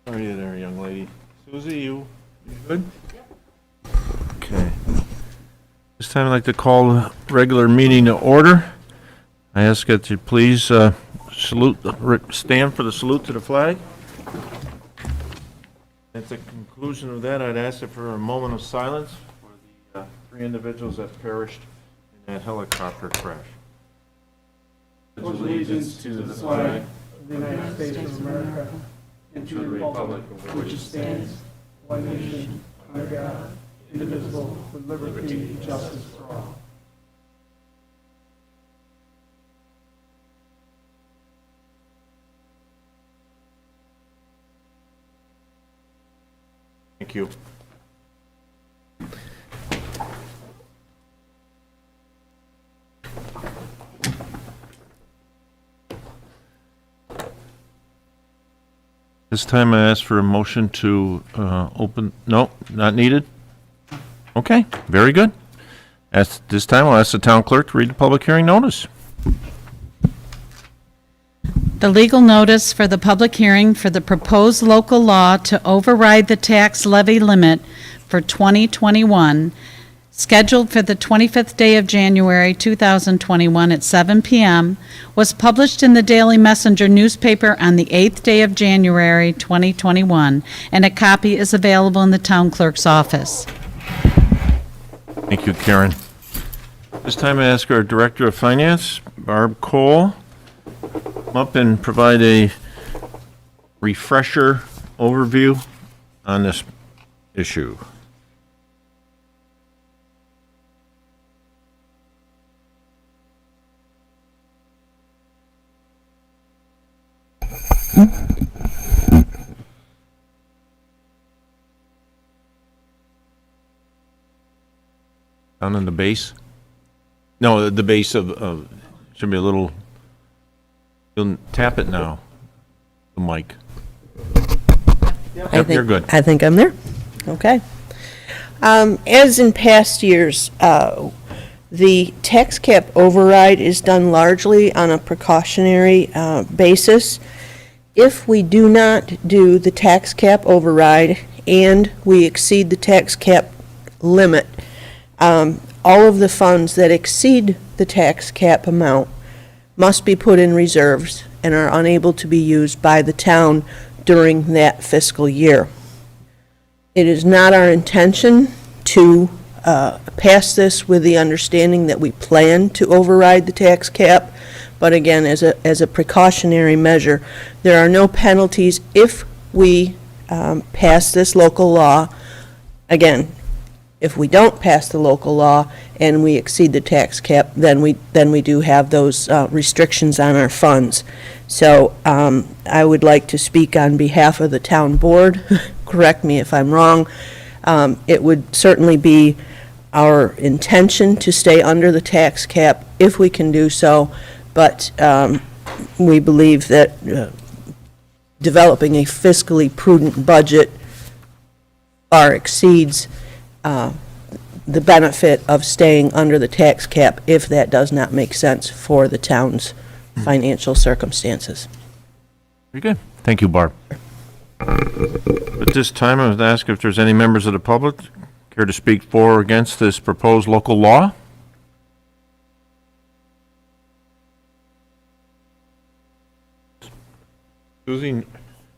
How are you there, young lady? Susie, you good? Okay. This time I'd like to call the regular meeting to order. I ask that you please stand for the salute to the flag. At the conclusion of that, I'd ask for a moment of silence for the three individuals that perished in that helicopter crash. Allegiance to the flag of the United States of America and to the republic for which it stands, one nation, under God, indivisible, with liberty and justice for all. Thank you. This time I ask for a motion to open, no, not needed? Okay, very good. At this time, I'll ask the town clerk to read the public hearing notice. The legal notice for the public hearing for the proposed local law to override the tax levy limit for 2021, scheduled for the 25th day of January 2021 at 7 p.m., was published in the Daily Messenger newspaper on the 8th day of January 2021, and a copy is available in the town clerk's office. Thank you, Karen. This time I ask our Director of Finance, Barb Cole, come up and provide a refresher overview on this issue. Down in the base? No, the base of should be a little, you'll tap it now, the mic. Yep, you're good. I think I'm there. Okay. As in past years, the tax cap override is done largely on a precautionary basis. If we do not do the tax cap override and we exceed the tax cap limit, all of the funds that exceed the tax cap amount must be put in reserves and are unable to be used by the town during that fiscal year. It is not our intention to pass this with the understanding that we plan to override the tax cap, but again, as a precautionary measure, there are no penalties if we pass this local law. Again, if we don't pass the local law and we exceed the tax cap, then we do have those restrictions on our funds. So I would like to speak on behalf of the town board. Correct me if I'm wrong. It would certainly be our intention to stay under the tax cap if we can do so, but we believe that developing a fiscally prudent budget far exceeds the benefit of staying under the tax cap if that does not make sense for the town's financial circumstances. Very good. Thank you, Barb. At this time, I would ask if there's any members of the public care to speak for or against this proposed local law. Susie,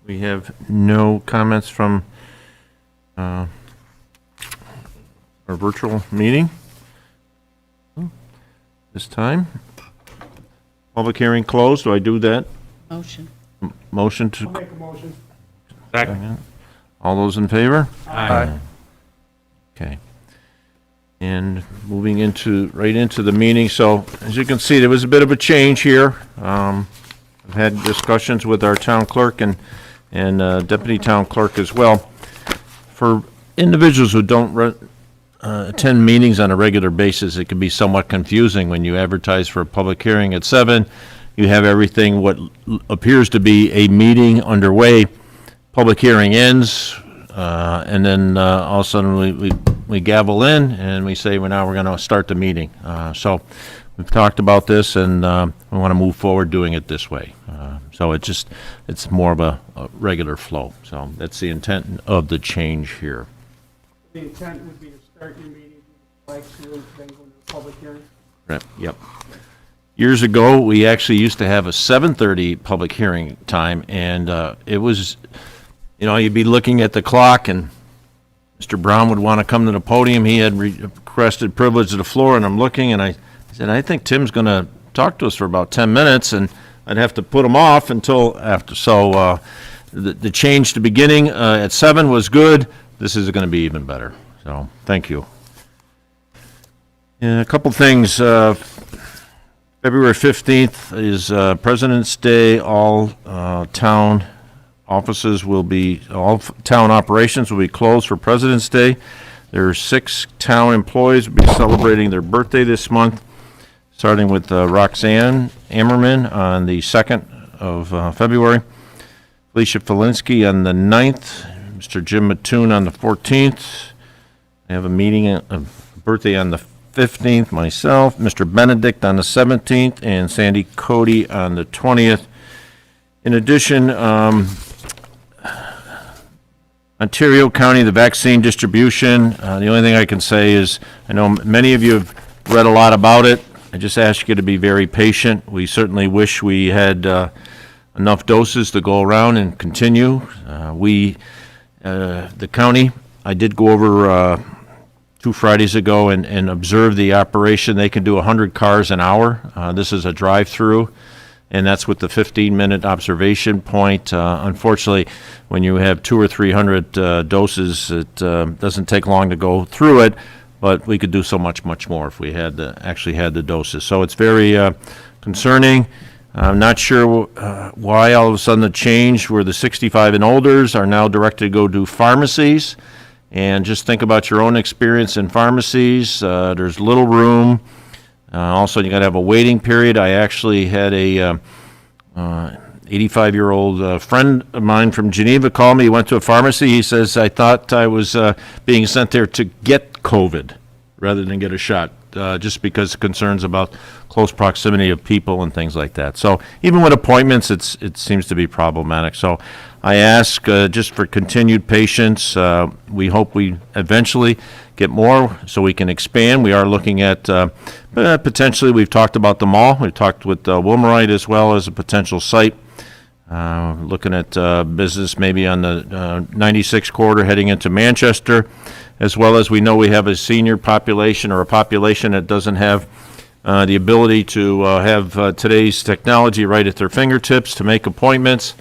we have no comments from our virtual meeting this time. Public hearing closed. Do I do that? Motion. Motion to. I'll make a motion. Second. All those in favor? Aye. Okay. And moving right into the meeting. So as you can see, there was a bit of a change here. I've had discussions with our town clerk and deputy town clerk as well. For individuals who don't attend meetings on a regular basis, it can be somewhat confusing when you advertise for a public hearing at 7. You have everything, what appears to be a meeting underway. Public hearing ends, and then all of a sudden we gavel in and we say, well, now we're going to start the meeting. So we've talked about this, and we want to move forward doing it this way. So it's more of a regular flow. So that's the intent of the change here. The intent would be to start your meeting like to, then go to the public hearing. Right, yep. Years ago, we actually used to have a 7:30 public hearing time, and it was, you'd be looking at the clock, and Mr. Brown would want to come to the podium. He had requested privilege of the floor, and I'm looking, and I said, I think Tim's going to talk to us for about 10 minutes, and I'd have to put him off until after. So the change to beginning at 7 was good. This is going to be even better. So thank you. Yeah, a couple things. February 15th is President's Day. All town offices will be, all town operations will be closed for President's Day. There are 6 town employees will be celebrating their birthday this month, starting with Roxanne Ammerman on the 2nd of February, Felicia Felinski on the 9th, Mr. Jim Mattoon on the 14th. I have a meeting, a birthday on the 15th, myself, Mr. Benedict on the 17th, and Sandy Cody on the 20th. In addition, Ontario County, the vaccine distribution, the only thing I can say is, I know many of you have read a lot about it. I just ask you to be very patient. We certainly wish we had enough doses to go around and continue. The county, I did go over 2 Fridays ago and observe the operation. They can do 100 cars an hour. This is a drive-through, and that's with the 15-minute observation point. Unfortunately, when you have 200 or 300 doses, it doesn't take long to go through it, but we could do so much more if we had actually had the doses. So it's very concerning. I'm not sure why all of a sudden the change where the 65 and olders are now directed to go to pharmacies. And just think about your own experience in pharmacies. There's little room. Also, you got to have a waiting period. I actually had a 85-year-old friend of mine from Geneva call me. He went to a pharmacy. He says, I thought I was being sent there to get COVID rather than get a shot, just because concerns about close proximity of people and things like that. So even with appointments, it seems to be problematic. So I ask just for continued patience. We hope we eventually get more so we can expand. We are looking at potentially, we've talked about the mall. We've talked with Wilmerite as well as a potential site. Looking at business maybe on the 96 corridor heading into Manchester, as well as we know we have a senior population or a population that doesn't have the ability to have today's technology right at their fingertips to make appointments.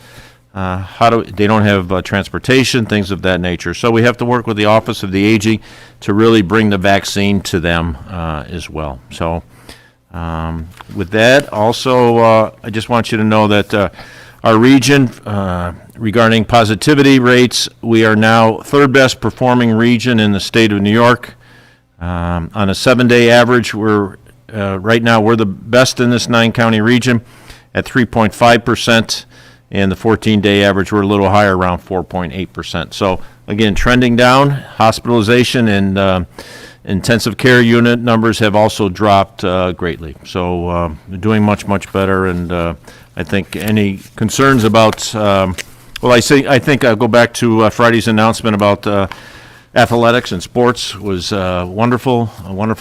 They don't have transportation, things of that nature. So we have to work with the Office of the Aging to really bring the vaccine to them as well. So with that, also, I just want you to know that our region, regarding positivity rates, we are now 3rd best performing region in the state of New York. On a 7-day average, right now we're the best in this 9-county region at 3.5%. And the 14-day average, we're a little higher, around 4.8%. So again, trending down. Hospitalization and intensive care unit numbers have also dropped greatly. So we're doing much better. And I think any concerns about, I think I'll go back to Friday's announcement about athletics and sports was wonderful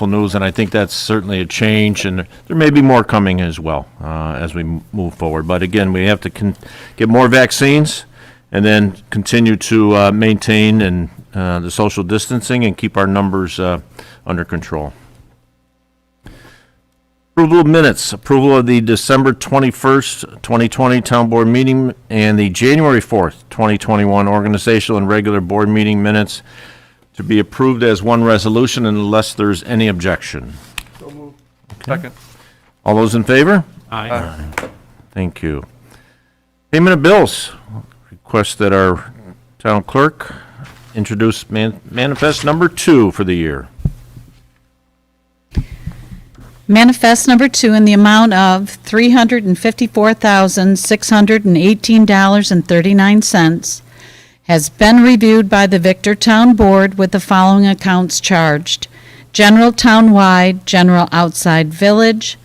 news, and I think that's certainly a change, and there may be more coming as well as we move forward. But again, we have to get more vaccines and then continue to maintain and the social distancing and keep our numbers under control. Approval of minutes, approval of the December 21st, 2020 Town Board meeting and the January 4th, 2021 organizational and regular board meeting minutes to be approved as one resolution unless there's any objection. So moved. Second. All those in favor? Aye. Thank you. Payment of bills. Request that our town clerk introduce manifest number 2 for the year. Manifest number 2 in the amount of $354,618.39 has been reviewed by the Victor Town Board with the following accounts charged: general townwide, general outside village,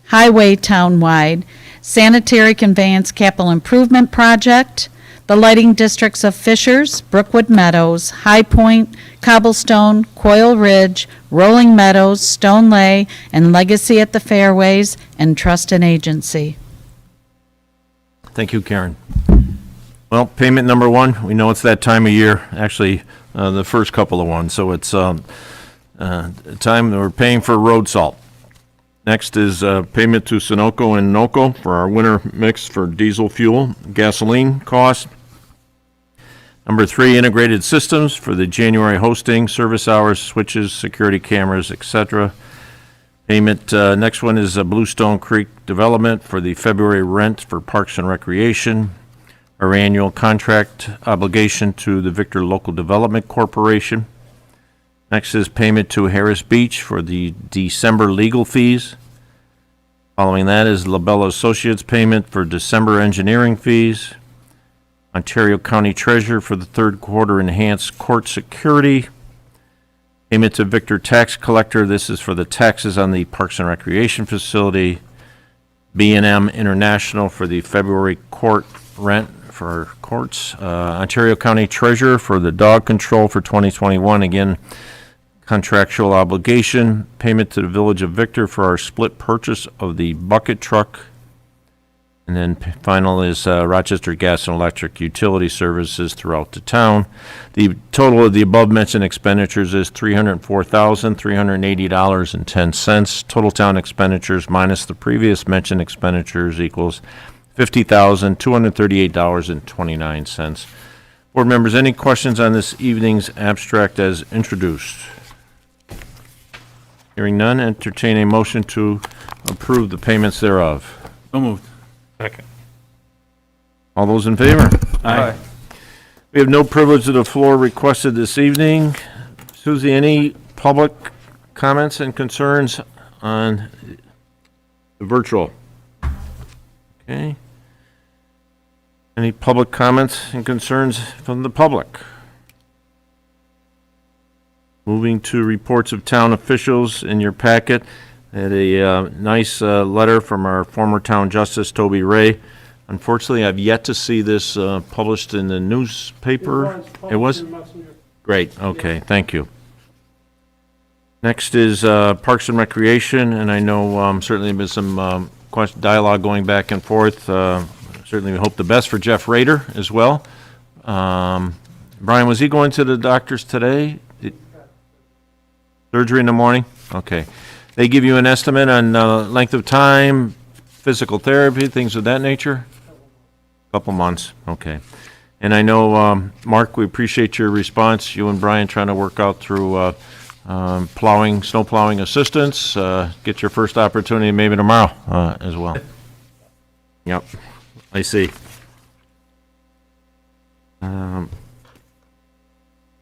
Highway Townwide, Sanitary Conveyance Capital Improvement Project, the lighting districts of Fishers, Brookwood Meadows, High Point, Cobblestone, Coil Ridge, Rolling Meadows, Stone Lay, and Legacy at the Fairways, and Trust and Agency. Thank you, Karen. Well, payment number one, we know it's that time of year, actually, the first couple of ones, so it's time that we're paying for road salt. Next is payment to Sunoco and NOCO for our winter mix for diesel fuel, gasoline cost. Number three, integrated systems for the January hosting, service hours, switches, security cameras, etc. Payment, next one is Bluestone Creek Development for the February rent for Parks and Recreation. Our annual contract obligation to the Victor Local Development Corporation. Next is payment to Harris Beach for the December legal fees. Following that is LaBella Associates payment for December engineering fees. Ontario County Treasurer for the third quarter enhanced court security. Payment to Victor Tax Collector. This is for the taxes on the Parks and Recreation facility. B&M International for the February court rent for courts. Ontario County Treasurer for the dog control for 2021. Again, contractual obligation. Payment to the Village of Victor for our split purchase of the bucket truck. And then final is Rochester Gas and Electric Utility Services throughout the town. The total of the above-mentioned expenditures is $304,380.10. Total town expenditures minus the previous mentioned expenditures equals $50,238.29. Board members, any questions on this evening's abstract as introduced? Hearing none, entertain a motion to approve the payments thereof. So moved. Second. All those in favor? Aye. We have no privilege of the floor requested this evening. Susie, any public comments and concerns on the virtual? Okay. Any public comments and concerns from the public? Moving to reports of town officials in your packet. Had a nice letter from our former town justice, Toby Ray. Unfortunately, I've yet to see this published in the newspaper. It was? Great, okay, thank you. Next is Parks and Recreation, and I know certainly been some dialogue going back and forth. Certainly we hope the best for Jeff Rader as well. Brian, was he going to the doctor's today? Surgery in the morning? Okay. They give you an estimate on length of time, physical therapy, things of that nature? Couple months, okay. And I know, Mark, we appreciate your response. You and Brian trying to work out through plowing, snow plowing assistance. Get your first opportunity maybe tomorrow as well. Yep, I see. In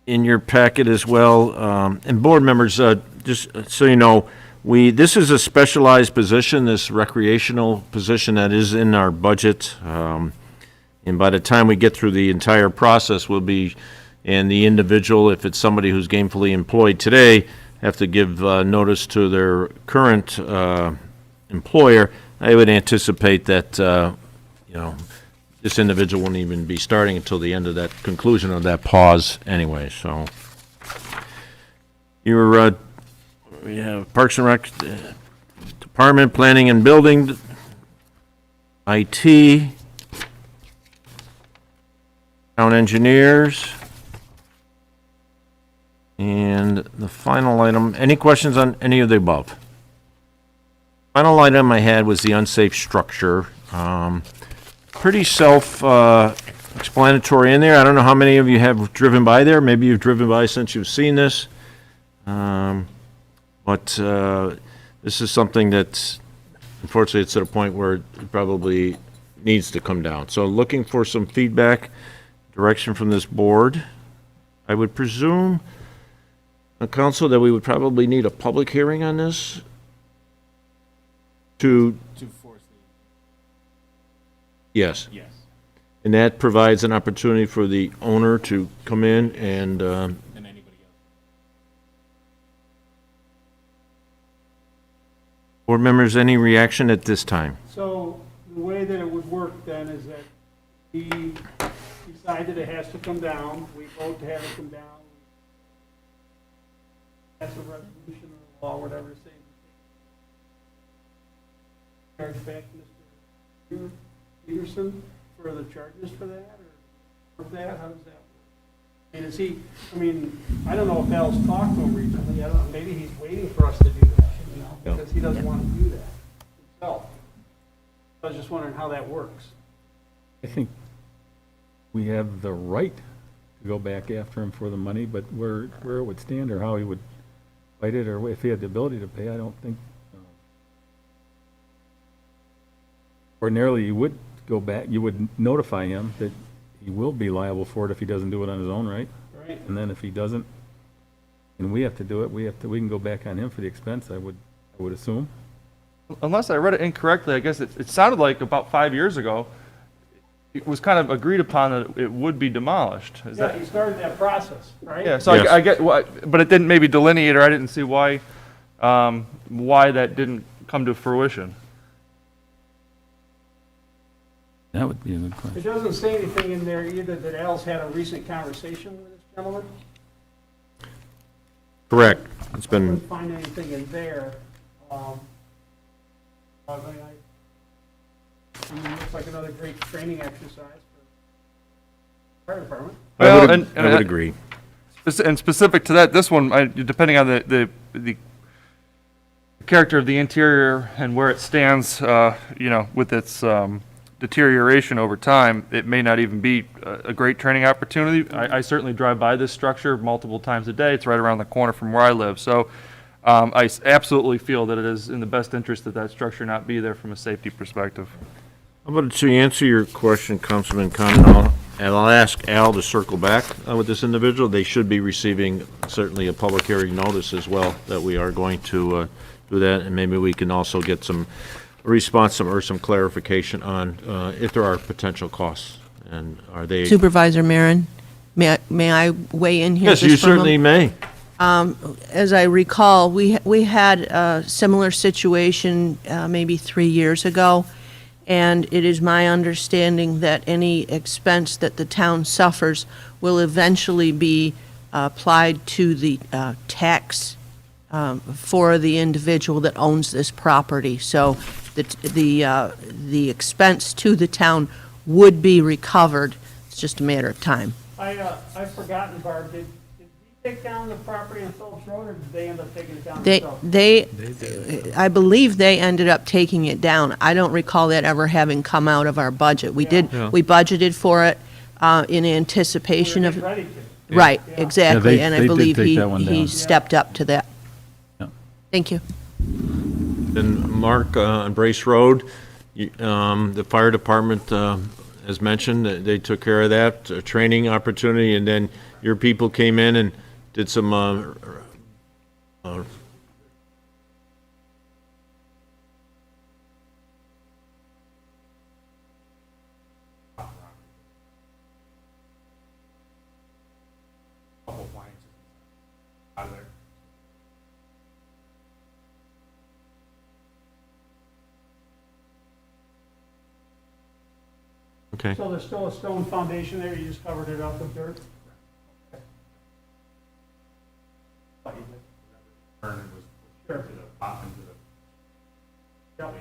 your packet as well, and board members, just so you know, this is a specialized position, this recreational position that is in our budget. And by the time we get through the entire process, and the individual, if it's somebody who's gainfully employed today, have to give notice to their current employer. I would anticipate that, this individual won't even be starting until the end of that conclusion of that pause anyway, so. We have Parks and Rec Department, Planning and Building, IT, Town Engineers, and the final item, any questions on any of the above? Final item I had was the unsafe structure. Pretty self-explanatory in there. I don't know how many of you have driven by there. Maybe you've driven by since you've seen this. But this is something that's, unfortunately, it's at a point where it probably needs to come down. So looking for some feedback, direction from this board. I would presume, council, that we would probably need a public hearing on this to force yes. Yes. And that provides an opportunity for the owner to come in and And anybody else. board Board members, any reaction at this time? So the way that it would work then is that he decided it has to come down, we vote to have it come down. That's a resolution or law, whatever it's saying. Charge back to Mr. Peterson for the charges for that, or for that, how does that work? And is he, I mean, I don't know if Al's talked to him recently, I don't know, maybe he's waiting for us to do that, you know, because he doesn't want to do that himself. I was just wondering how that works. I think we have the right to go back after him for the money, but where it would stand or how he would fight it, or if he had the ability to pay, I don't think. Ordinarily, you would go back, you would notify him that he will be liable for it if he doesn't do it on his own, right? Right. And then if he doesn't, and we have to do it, we can go back on him for the expense, I would assume. Unless I read it incorrectly, I guess it sounded like about 5 years ago, it was kind of agreed upon that it would be demolished. Is Yeah, that? he started that process, right? Yeah, so Yes. I get, but it didn't maybe delineate, or I didn't see why that didn't come to fruition. That would be a good It question. doesn't say anything in there either that Al's had a recent conversation with this gentleman. Correct. It's I been, couldn't find anything in there. I mean, it looks like another great training exercise for the fire department. Well, I would agree. And specific to that, this one, depending on the character of the interior and where it stands, with its deterioration over time, it may not even be a great training opportunity. I certainly drive by this structure multiple times a day. It's right around the corner from where I live. So I absolutely feel that it is in the best interest that that structure not be there from a safety perspective. How about to answer your question, Councilman Con, and I'll ask Al to circle back with this individual. They should be receiving certainly a public hearing notice as well, that we are going to do that, and maybe we can also get some response or some clarification on if there are potential costs, and are they? Supervisor Marin, may I weigh in here? Yes, just you for a moment? certainly may. As I recall, we had a similar situation maybe 3 years ago, and it is my understanding that any expense that the town suffers will eventually be applied to the tax for the individual that owns this property. So the expense to the town would be recovered. It's just a matter of time. I've forgotten, Barb, did he take down the property on Phillips Road, or did they end up taking it down themselves? I believe they ended up taking it down. I don't recall that ever having come out of our budget. We budgeted for it in anticipation They of, were ready to. right, Yeah. exactly, Yeah, and they I did believe take that one he down. stepped up to that. Yeah. Thank you. And Mark, on Brace Road, the fire department, as mentioned, they took care of that, a training opportunity, and then your people came in and did some, okay. So there's still a stone foundation there, you just covered it up with dirt? Sure. Yep.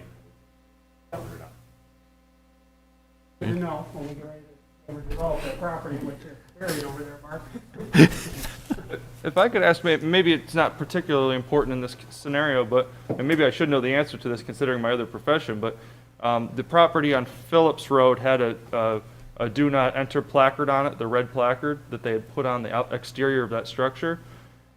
Good to know when we get ready to develop that property, which is buried over there, Mark. If I could ask, maybe it's not particularly important in this scenario, but, and maybe I should know the answer to this considering my other profession, but the property on Phillips Road had a do not enter placard on it, the red placard that they had put on the exterior of that structure.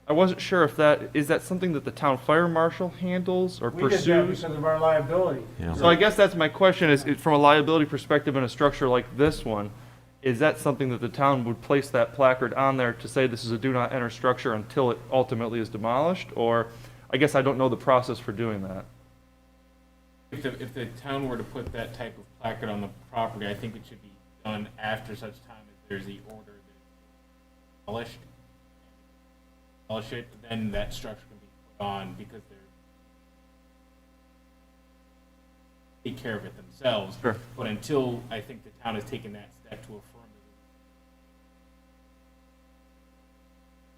I wasn't sure if is that something that the town fire marshal handles or We did that pursues? because of our liability. Yeah. So I guess that's my question is, from a liability perspective in a structure like this one, is that something that the town would place that placard on there to say this is a do not enter structure until it ultimately is demolished? Or, I guess I don't know the process for doing that. If the town were to put that type of placard on the property, I think it should be done after such time as there's the order that it's demolished. Demolish it, then that structure can be put on because take care of it themselves. Sure. But until I think the town has taken that step to affirm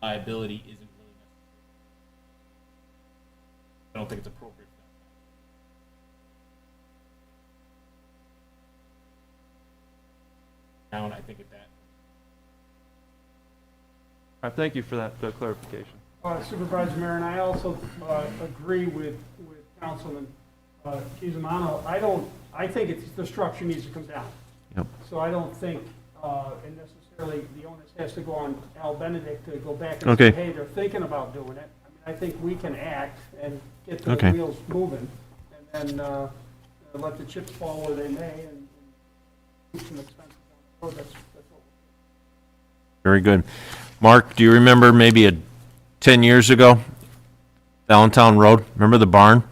that liability isn't really necessary. I don't think it's appropriate for that. Town, I think at that. All right, thank you for that clarification. Supervisor Mayor, and I also agree with Councilman Cusimano. I think the structure needs to come down. Yep. So I don't think, and necessarily the onus has to go on Al Benedict to go back and Okay. say, hey, they're thinking about doing it. I think we can act and get the Okay. wheels moving, and then let the chips fall where they may, and keep some expenses on the road. That's what Very good. Mark, do you remember maybe 10 years ago, Allentown Road, remember the barn?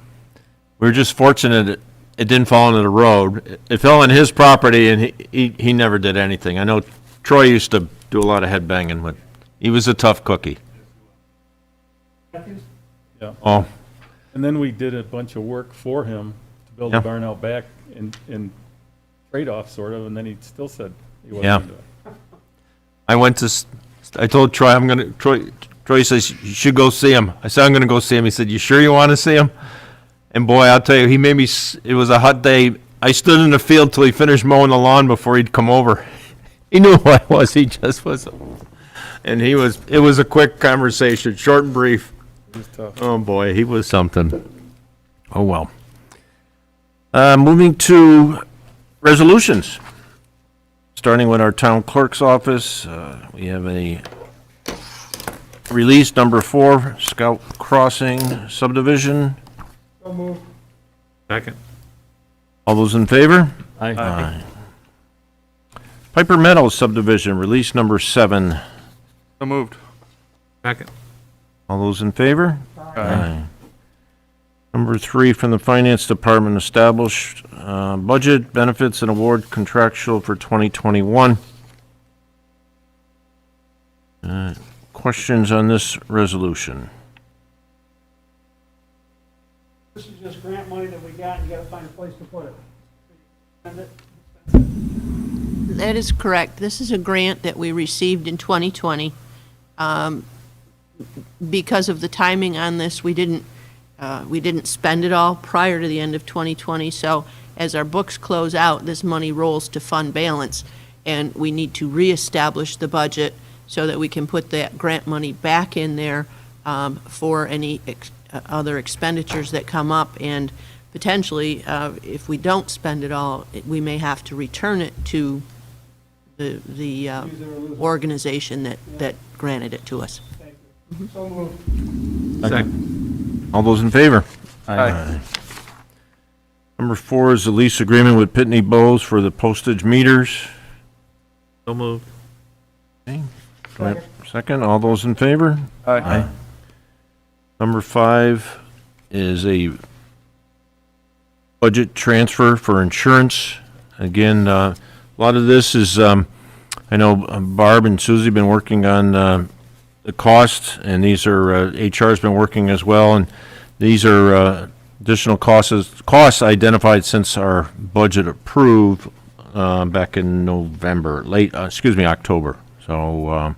We were just fortunate it didn't fall into the road. It fell on his property, and he never did anything. I know Troy used to do a lot of head banging, but he was a tough cookie. Matthews? Yeah. Oh, And then we did a bunch of work for him to build Yeah. the barn out back in trade-off sort of, and then he still said he wasn't Yeah. going to do it. I told Troy, Troy says, you should go see him. I said, I'm gonna go see him. He said, you sure you wanna see him? And boy, I'll tell you, he made me, it was a hot day. I stood in the field till he finished mowing the lawn before he'd come over. He knew who I was, he just was, and it was a quick conversation, short and brief. It was tough. Oh, boy, he was something. Oh, well. Moving to resolutions. Starting with our town clerk's office, we have a release number 4, Scout Crossing subdivision. So moved. Second. All those in favor? Aye. Piper Meadows subdivision, release number 7. So moved. Second. All those in favor? Aye. Number 3 from the Finance Department, established budget, benefits, and award contractual for 2021. Questions on this resolution? This is just grant money that we got, and you gotta find a place to put it. Spend it. That is correct. This is a grant that we received in 2020. Because of the timing on this, we didn't spend it all prior to the end of 2020. So as our books close out, this money rolls to fund balance, and we need to reestablish the budget so that we can put that grant money back in there for any other expenditures that come up. And potentially, if we don't spend it all, we may have to return it to the organization that granted it to us. Thank you. So moved. Second. All those in favor? Aye. Number 4 is the lease agreement with Pitney Bowes for the postage meters. So moved. Okay. Do I have a Second, all those in favor? Aye. Number 5 is a budget transfer for insurance. Again, a lot of this is, I know Barb and Susie have been working on the cost, and these are, HR's been working as well, and these are additional costs identified since our budget approved back in November, October. So,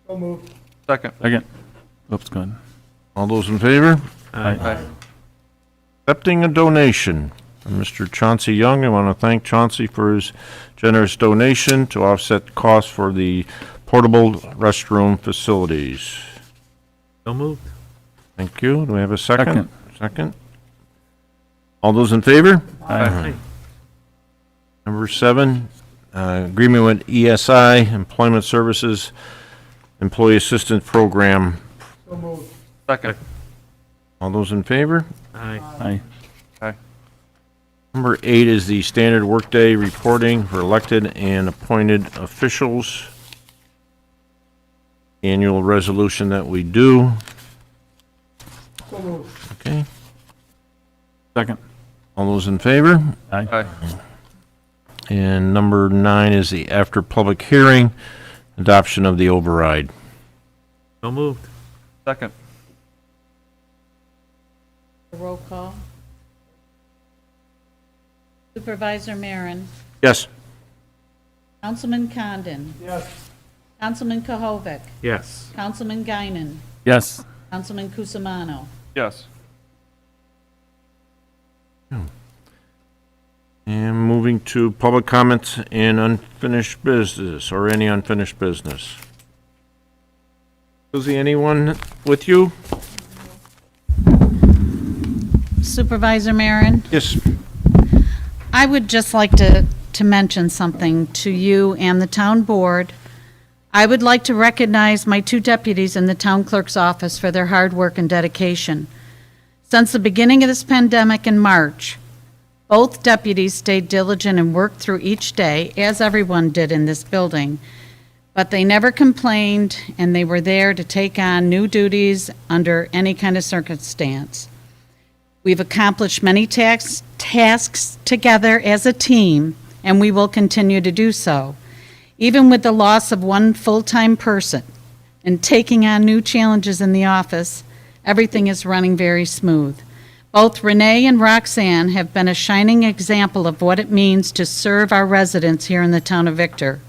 So moved. Second. Second. Oops, go ahead. all those in favor? Aye. Accepting a donation from Mr. Chauncey Young. I want to thank Chauncey for his generous donation to offset costs for the portable restroom facilities. So moved. Thank you. Do we have a second? Second. Second. All those in favor? Aye. Number 7, agreement with ESI, Employment Services Employee Assistance Program. So moved. Second. All those in favor? Aye. Number 8 is the standard workday reporting for elected and appointed officials. Annual resolution that we do. So moved. Okay. Second. All those in favor? Aye. Aye. And number 9 is the after public hearing, adoption of the override. So moved. Second. Roll call? Supervisor Marin, Yes. Councilman Condon, Yes. Councilman Kohovic, Yes. Councilman Guinan, Yes. Councilman Cusimano. Yes. And moving to public comments in unfinished business, or any unfinished business. Suzie, anyone with you? Supervisor Marin, Yes. I would just like to mention something to you and the town board. I would like to recognize my two deputies in the town clerk's office for their hard work and dedication. Since the beginning of this pandemic in March, both deputies stayed diligent and worked through each day, as everyone did in this building. But they never complained, and they were there to take on new duties under any kind of circumstance. We've accomplished many tasks together as a team, and we will continue to do so. Even with the loss of one full-time person and taking on new challenges in the office, everything is running very smooth. Both Renee and Roxanne have been a shining example of what it means to serve our residents here in the town of Victor.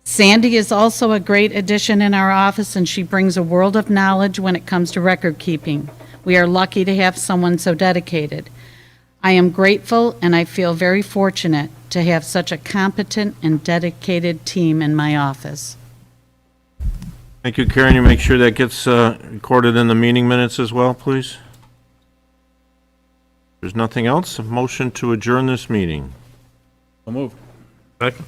Sandy is also a great addition in our office, and she brings a world of knowledge when it comes to record keeping. We are lucky to have someone so dedicated. I am grateful, and I feel very fortunate to have such a competent and dedicated team in my office. Thank you, Karen. You make sure that gets recorded in the meeting minutes as well, please. There's nothing else. A motion to adjourn this meeting. So moved. Second.